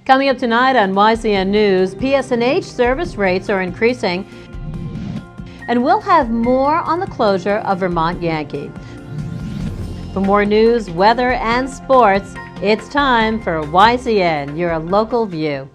Coming up tonight on YCN News, PSNH service rates are increasing, and we'll have more on the closure of Vermont Yankee. For more news, weather, and sports, it's time for YCN, your local view.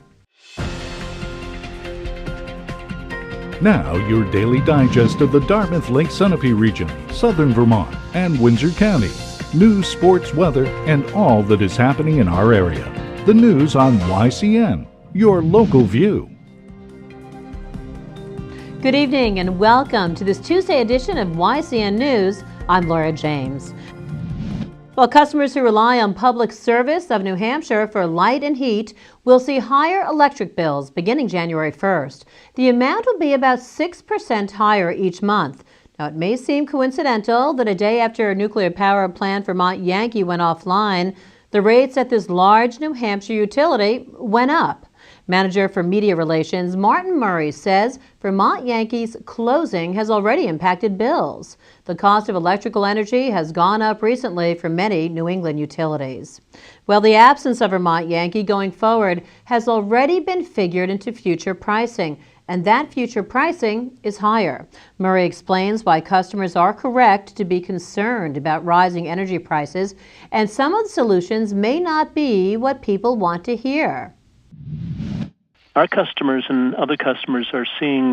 Now, your daily digest of the Dartmouth Lake Sunapee region, southern Vermont, and Windsor County. News, sports, weather, and all that is happening in our area. The news on YCN, your local view. Good evening and welcome to this Tuesday edition of YCN News. I'm Laura James. Well, customers who rely on public service of New Hampshire for light and heat will see higher electric bills beginning January 1st. The amount will be about 6% higher each month. Now, it may seem coincidental that a day after a nuclear power plant Vermont Yankee went offline, the rates at this large New Hampshire utility went up. Manager for Media Relations Martin Murray says Vermont Yankee's closing has already impacted bills. The cost of electrical energy has gone up recently for many New England utilities. Well, the absence of Vermont Yankee going forward has already been figured into future pricing, and that future pricing is higher. Murray explains why customers are correct to be concerned about rising energy prices, and some of the solutions may not be what people want to hear. Our customers and other customers are seeing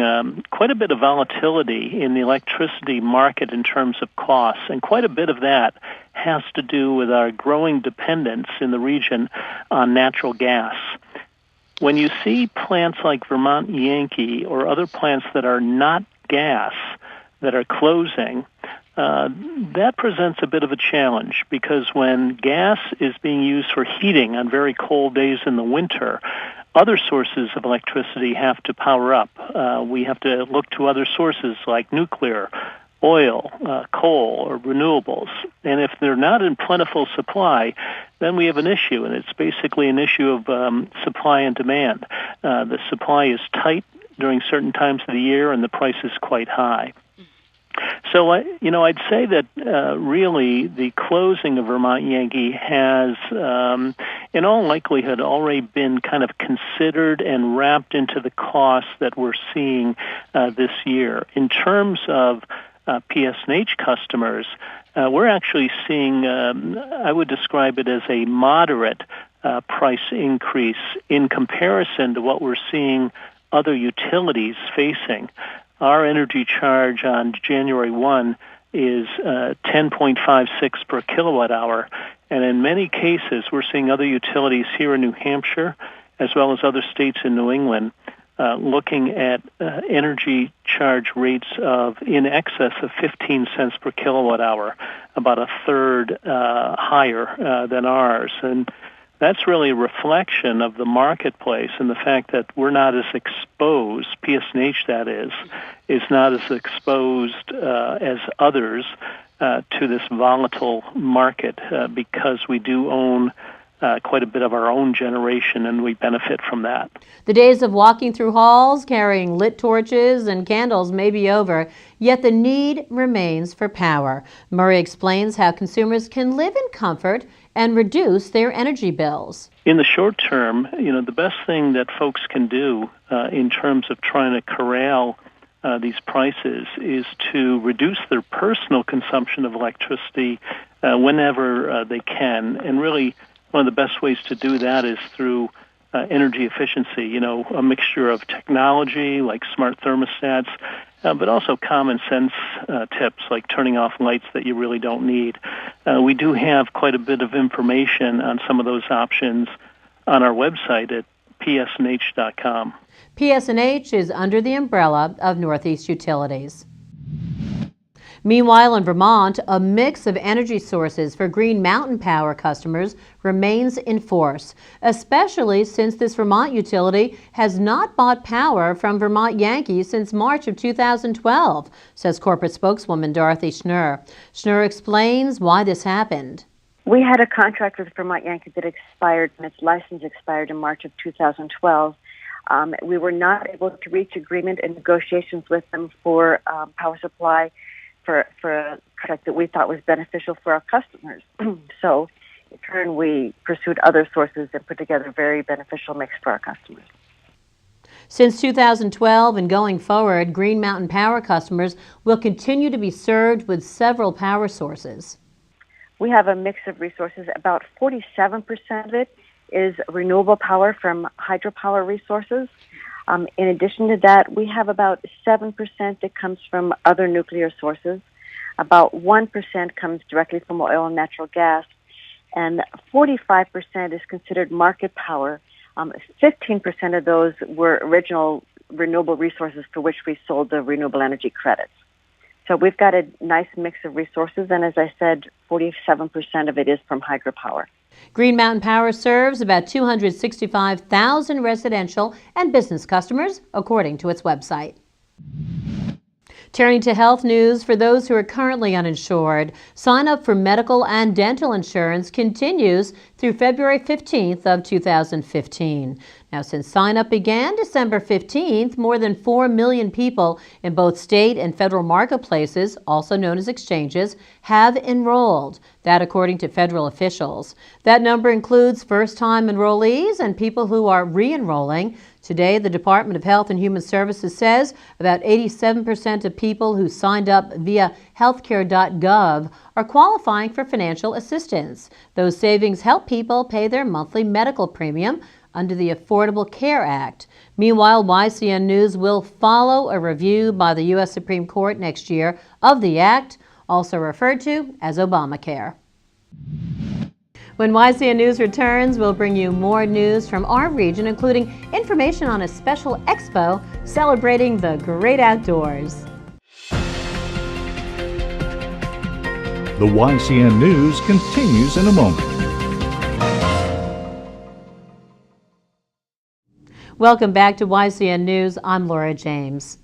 quite a bit of volatility in the electricity market in terms of costs, and quite a bit of that has to do with our growing dependence in the region on natural gas. When you see plants like Vermont Yankee or other plants that are not gas that are closing, that presents a bit of a challenge, because when gas is being used for heating on very cold days in the winter, other sources of electricity have to power up. We have to look to other sources like nuclear, oil, coal, or renewables. And if they're not in plentiful supply, then we have an issue, and it's basically an issue of supply and demand. The supply is tight during certain times of the year, and the price is quite high. So, I'd say that really the closing of Vermont Yankee has, in all likelihood, already been kind of considered and wrapped into the costs that we're seeing this year. In terms of PSNH customers, we're actually seeing, I would describe it as a moderate price increase in comparison to what we're seeing other utilities facing. Our energy charge on January 1 is 10.56 per kilowatt hour, and in many cases we're seeing other utilities here in New Hampshire as well as other states in New England looking at energy charge rates of in excess of 15 cents per kilowatt hour, about a third higher than ours. And that's really a reflection of the marketplace and the fact that we're not as exposed, PSNH that is not as exposed as others to this volatile market because we do own quite a bit of our own generation, and we benefit from that. The days of walking through halls carrying lit torches and candles may be over, yet the need remains for power. Murray explains how consumers can live in comfort and reduce their energy bills. In the short term, the best thing that folks can do in terms of trying to corral these prices is to reduce their personal consumption of electricity whenever they can. And really, one of the best ways to do that is through energy efficiency, a mixture of technology like smart thermostats, but also common sense tips like turning off lights that you really don't need. We do have quite a bit of information on some of those options on our website at psnh.com. PSNH is under the umbrella of Northeast Utilities. Meanwhile, in Vermont, a mix of energy sources for Green Mountain Power customers remains in force, especially since this Vermont utility has not bought power from Vermont Yankee since March of 2012, says corporate spokeswoman Dorothy Schnurr. Schnurr explains why this happened. We had a contract with Vermont Yankee that expired, and its license expired in March of 2012. We were not able to reach agreement and negotiations with them for power supply for a contract that we thought was beneficial for our customers. So In turn, we pursued other sources and put together a very beneficial mix for our customers. Since 2012 and going forward, Green Mountain Power customers will continue to be served with several power sources. We have a mix of resources. About 47% of it is renewable power from hydropower resources. In addition to that, we have about 7% that comes from other nuclear sources. About 1% comes directly from oil and natural gas. And 45% is considered market power. 15% of those were original renewable resources for which we sold the renewable energy credits. So we've got a nice mix of resources, and as I said, 47% of it is from hydropower. Green Mountain Power serves about 265,000 residential and business customers, according to its website. Turning to health news, for those who are currently uninsured, sign up for medical and dental insurance continues through February 15th of 2015. Now, since sign up began December 15th, more than 4 million people in both state and federal marketplaces, also known as exchanges, have enrolled. That according to federal officials. That number includes first-time enrollees and people who are re-enrolling. Today, the Department of Health and Human Services says about 87% of people who signed up via healthcare.gov are qualifying for financial assistance. Those savings help people pay their monthly medical premium under the Affordable Care Act. Meanwhile, YCN News will follow a review by the U.S. Supreme Court next year of the act, also referred to as Obamacare. When YCN News returns, we'll bring you more news from our region, including information on a special expo celebrating the great outdoors. The YCN News continues in a moment. Welcome back to YCN News. I'm Laura James.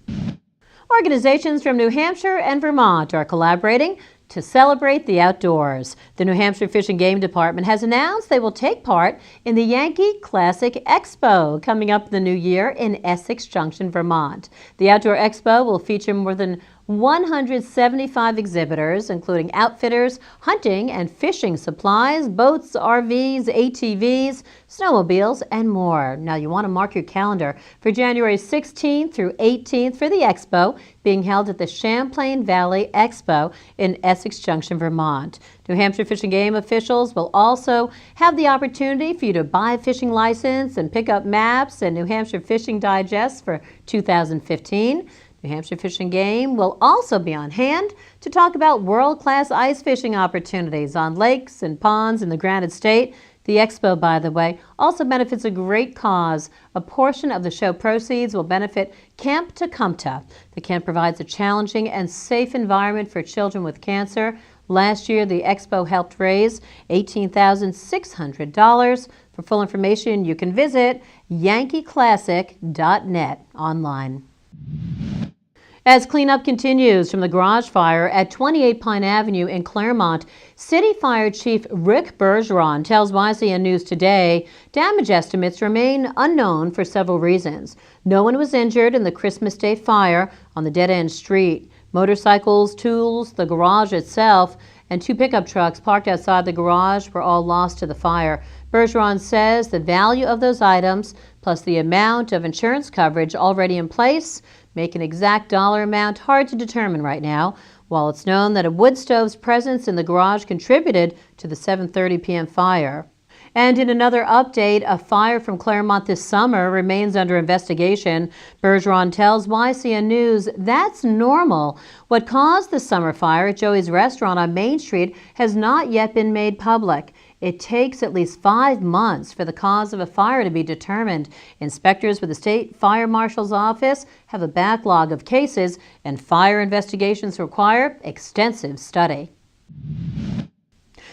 Organizations from New Hampshire and Vermont are collaborating to celebrate the outdoors. The New Hampshire Fish and Game Department has announced they will take part in the Yankee Classic Expo coming up in the new year in Essex Junction, Vermont. The Outdoor Expo will feature more than 175 exhibitors, including outfitters, hunting and fishing supplies, boats, RVs, ATVs, snowmobiles, and more. Now, you want to mark your calendar for January 16th through 18th for the expo being held at the Champlain Valley Expo in Essex Junction, Vermont. New Hampshire Fish and Game officials will also have the opportunity for you to buy a fishing license and pick up maps and New Hampshire Fishing Digest for 2015. New Hampshire Fish and Game will also be on hand to talk about world-class ice fishing opportunities on lakes and ponds in the Granite State. The expo, by the way, also benefits a great cause. A portion of the show proceeds will benefit Camp Tecumseh. The camp provides a challenging and safe environment for children with cancer. Last year, the expo helped raise $18,600. For full information, you can visit yankeeclassic.net online. As cleanup continues from the garage fire at 28 Pine Avenue in Claremont, City Fire Chief Rick Bergeron tells YCN News today damage estimates remain unknown for several reasons. No one was injured in the Christmas Day fire on the dead-end street. Motorcycles, tools, the garage itself, and 2 pickup trucks parked outside the garage were all lost to the fire. Bergeron says the value of those items, plus the amount of insurance coverage already in place, make an exact dollar amount hard to determine right now. While it's known that a wood stove's presence in the garage contributed to the 7:30 p.m. fire. And in another update, a fire from Claremont this summer remains under investigation. Bergeron tells YCN News that's normal. What caused the summer fire at Joey's restaurant on Main Street has not yet been made public. It takes at least 5 months for the cause of a fire to be determined. Inspectors with the State Fire Marshal's Office have a backlog of cases, and fire investigations require extensive study.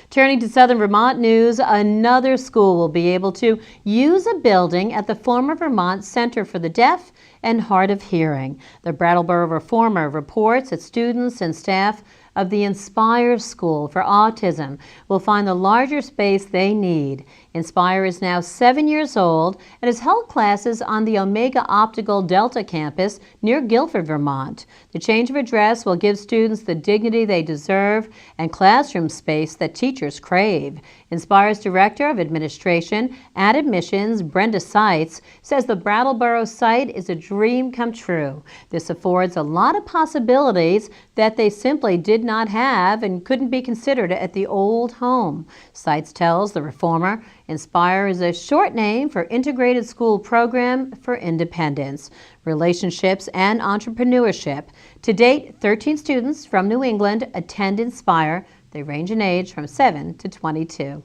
Turning to Southern Vermont news, another school will be able to use a building at the former Vermont Center for the Deaf and Hard of Hearing. The Brattleboro Reformer reports that students and staff of the Inspire School for Autism will find the larger space they need. Inspire is now 7 years old and has held classes on the Omega Optical Delta campus near Guilford, Vermont. The change of address will give students the dignity they deserve and classroom space that teachers crave. Inspire's Director of Administration and Admissions, Brenda Seitz, says the Brattleboro site is a dream come true. This affords a lot of possibilities that they simply did not have and couldn't be considered at the old home. Seitz tells the Reformer, Inspire is a short name for Integrated School Program for Independence, Relationships, and Entrepreneurship. To date, 13 students from New England attend Inspire. They range in age from 7 to 22.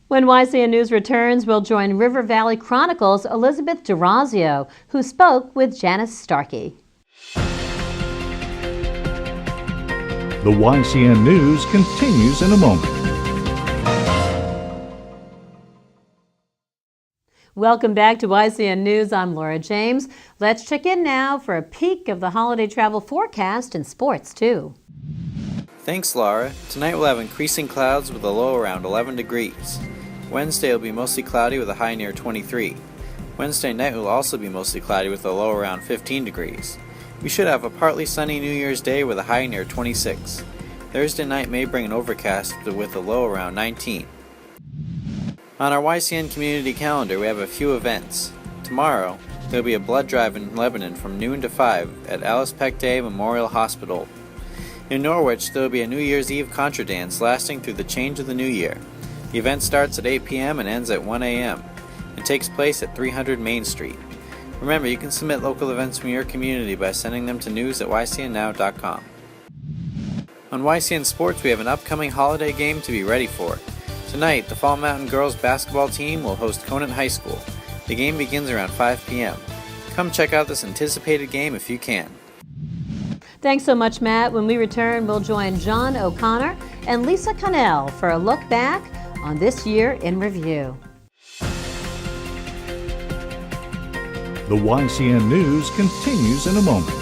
When YCN News returns, we'll join River Valley Chronicles' Elizabeth DeRazio, who spoke with Janice Starkey. The YCN News continues in a moment. Welcome back to YCN News. I'm Laura James. Let's check in now for a peek of the holiday travel forecast and sports, too. Thanks, Laura. Tonight we'll have increasing clouds with a low around 11 degrees. Wednesday will be mostly cloudy with a high near 23. Wednesday night will also be mostly cloudy with a low around 15 degrees. We should have a partly sunny New Year's Day with a high near 26. Thursday night may bring an overcast with a low around 19. On our YCN community calendar, we have a few events. Tomorrow, there will be a blood drive in Lebanon from noon to 5 at Alice Peck Day Memorial Hospital. In Norwich, there will be a New Year's Eve contra dance lasting through the change of the new year. The event starts at 8 p.m. and ends at 1 a.m. It takes place at 300 Main Street. Remember, you can submit local events from your community by sending them to news@ycnnow.com. On YCN Sports, we have an upcoming holiday game to be ready for. Tonight, the Fall Mountain girls basketball team will host Conant High School. The game begins around 5 p.m. Come check out this anticipated game if you can. Thanks so much, Matt. When we return, we'll join John O'Connor and Lisa Connell for a look back on this year in review. The YCN News continues in a moment.